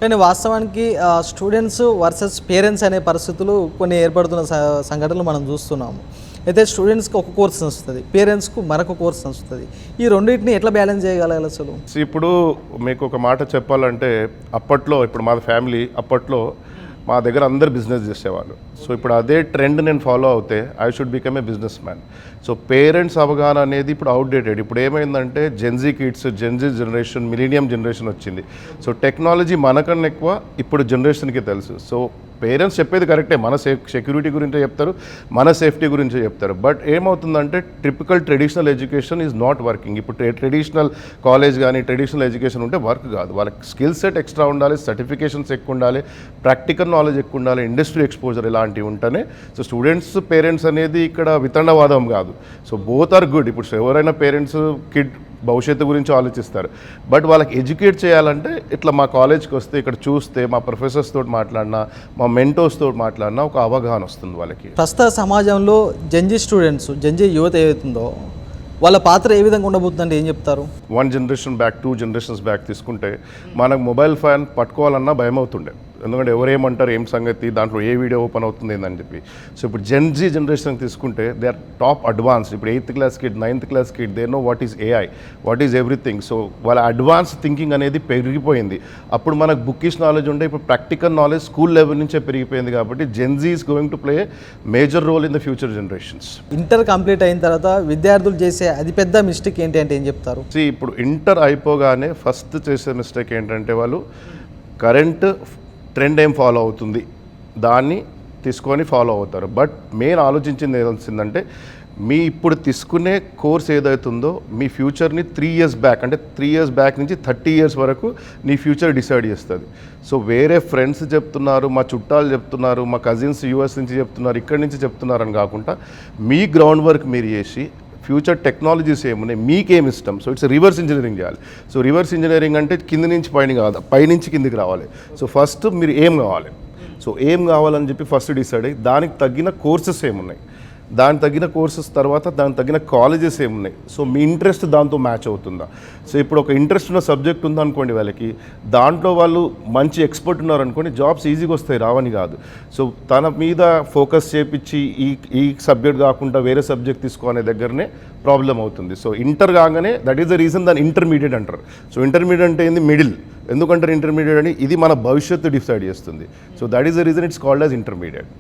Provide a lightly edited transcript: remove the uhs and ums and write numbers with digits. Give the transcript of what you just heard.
కానీ వాస్తవానికి students versus parents అనే పరిస్థితులు కొన్ని ఏర్పడుతున్న సంఘటనలు మనం చూస్తున్నాము. అయితే స్టూడెంట్స్కి ఒక కోర్స్ నచ్చుతుంది, పేరెంట్స్కు మరొక కోర్స్ నచ్చుతుంది. ఈ రెండింటిని ఎట్లా బ్యాలెన్స్ చేయగలగాలి అసలు? ఇప్పుడు మీకు ఒక మాట చెప్పాలంటే, అప్పట్లో ఇప్పుడు మా ఫ్యామిలీ అప్పట్లో మా దగ్గర అందరు బిజినెస్ చేసేవాళ్ళు. సో ఇప్పుడు అదే ట్రెండ్ నేను ఫాలో అవుతే I should become a business man. So parents అవగాహన అనేది ఇప్పుడు అవుట్డేటెడ్. ఇప్పుడు ఏమైందంటే Gen Z kids, Gen Z generation, millennium generation వచ్చింది. సో టెక్నాలజీ మనకన్నా ఎక్కువ ఇప్పుడు జనరేషన్కి తెలుసు. సో పేరెంట్స్ చెప్పేది కరెక్టే, మన సెక్యూరిటీ గురించే చెప్తారు, మన సేఫ్టీ గురించే చెప్తారు. బట్ ఏమవుతుందంటే traditional education is not working. ఇప్పుడు ట్రెడిషనల్ కాలేజ్ కానీ ట్రెడిషనల్ ఎడ్యుకేషన్ ఉంటే వర్క్ కాదు. వాళ్ళకి స్కిల్ సెట్ ఎక్స్ట్రా ఉండాలి, సర్టిఫికేషన్స్ ఎక్కువ ఉండాలి, ప్రాక్టికల్ నాలెడ్జ్ ఎక్కువ ఉండాలి, ఇండస్ట్రీ ఎక్స్పోజర్ ఇలాంటివి ఉంటేనే. సో స్టూడెంట్స్ పేరెంట్స్ అనేది ఇక్కడ వితండవాదం కాదు. So both are good. ఇప్పుడు ఎవరైనా పేరెంట్స్ కిడ్ భవిష్యత్తు గురించి ఆలోచిస్తారు. బట్ వాళ్ళకి ఎడ్యుకేట్ చేయాలంటే ఇట్లా మా కాలేజ్కి వస్తే ఇక్కడ చూస్తే మా ప్రొఫెసర్స్ తోటి మాట్లాడినా, మా మెంటోర్స్ తోటి మాట్లాడినా ఒక అవగాహన వస్తుంది వాళ్ళకి. ప్రస్తుత సమాజంలో జెన్జీ స్టూడెంట్స్, జెన్జీ యువత ఏదైతుందో వాళ్ళ పాత్ర ఏ విధంగా ఉండబోతుందంటే ఏం చెప్తారు? 1 జనరేషన్ బ్యాక్, 2 జనరేషన్స్ బ్యాక్ తీసుకుంటే మనకు మొబైల్ ఫోన్ పట్టుకోవాలన్నా భయం అవుతుండే. ఎందుకంటే ఎవరేమంటారు, ఏం సంగతి, దాంట్లో ఏ వీడియో ఓపెన్ అవుతుంది ఏందని చెప్పి. సో ఇప్పుడు జెన్జీ జనరేషన్ తీసుకుంటే దే ఆర్ టాప్ అడ్వాన్స్డ్. ఇప్పుడు 8th class kid, 9th class kid, they know what is AI, what is everything. So వాళ్ళ అడ్వాన్స్ థింకింగ్ అనేది పెరిగిపోయింది. అప్పుడు మనకు బుక్కిష్ నాలెడ్జ్ ఉండే, ఇప్పుడు ప్రాక్టికల్ నాలెడ్జ్ స్కూల్ లెవెల్ నుంచే పెరిగిపోయింది. కాబట్టి gen Z is going to play major role in the future generations. Inter complete అయిన తర్వాత విద్యార్థులు చేసే అతిపెద్ద మిస్టేక్ ఏంటి అంటే ఏం చెప్తారు? ఇప్పుడు ఇంటర్ అయిపోగానే ఫస్ట్ చేసే మిస్టేక్ ఏంటంటే వాళ్ళు కరెంట్ ట్రెండ్ ఏం ఫాలో అవుతుంది దాన్ని తీసుకొని ఫాలో అవుతారు. బట్ మెయిన్ ఆలోచించింది ఏదొచ్చిందంటే, మీ ఇప్పుడు తీసుకునే కోర్స్ ఏదైతుందో మీ ఫ్యూచర్ని 3 years బ్యాక్, అంటే 3 years బ్యాక్ నుంచి 30 years వరకు నీ ఫ్యూచర్ డిసైడ్ చేస్తుంది. సో వేరే ఫ్రెండ్స్ చెప్తున్నారు, మా చుట్టాలు చెప్తున్నారు, మా కజిన్స్ యూఎస్ నుంచి చెప్తున్నారు, ఇక్కడి నుంచి చెప్తున్నారని కాకుండా మీ గ్రౌండ్ వర్క్ మీరు చేసి ఫ్యూచర్ టెక్నాలజీస్ ఏమున్నాయి, మీకేమి ఇష్టం. సో ఇట్స్ రివర్స్ ఇంజనీరింగ్ చేయాలి. సో రివర్స్ ఇంజనీరింగ్ అంటే కింది నుంచి పైన కాదు, పైనుంచి కిందికి రావాలి. సో ఫస్ట్ మీరు ఏం కావాలి, సో ఏం కావాలని చెప్పి ఫస్ట్ డిసైడ్ అయ్యి దానికి తగ్గిన కోర్సెస్ ఏమున్నాయి, దానికి తగ్గిన కోర్సెస్ తర్వాత దానికి తగ్గిన కాలేజెస్ ఏమున్నాయి, సో మీ ఇంట్రెస్ట్ దాంతో మ్యాచ్ అవుతుందా. సో ఇప్పుడు ఒక ఇంట్రెస్ట్ ఉన్న సబ్జెక్ట్ ఉందనుకోండి వాళ్ళకి, దాంట్లో వాళ్ళు మంచి ఎక్స్పర్ట్ ఉన్నారనుకోండి, జాబ్స్ ఈజీగా వస్తాయి, రావని కాదు. సో తన మీద ఫోకస్ చేపించి ఈ సబ్జెక్ట్ కాకుండా వేరే సబ్జెక్ట్ తీసుకోనే దగ్గరనే ప్రాబ్లం అవుతుంది. సో ఇంటర్ కాగానే దట్ ఈస్ ద రీజన్ దాన్ని ఇంటర్మీడియట్ అంటారు. సో ఇంటర్మీడియట్ అంటే ఏంది, మిడిల్. ఎందుకంటారు ఇంటర్మీడియట్ అని, ఇది మన భవిష్యత్తు డిసైడ్ చేస్తుంది. So that is the reason it's called as intermediate.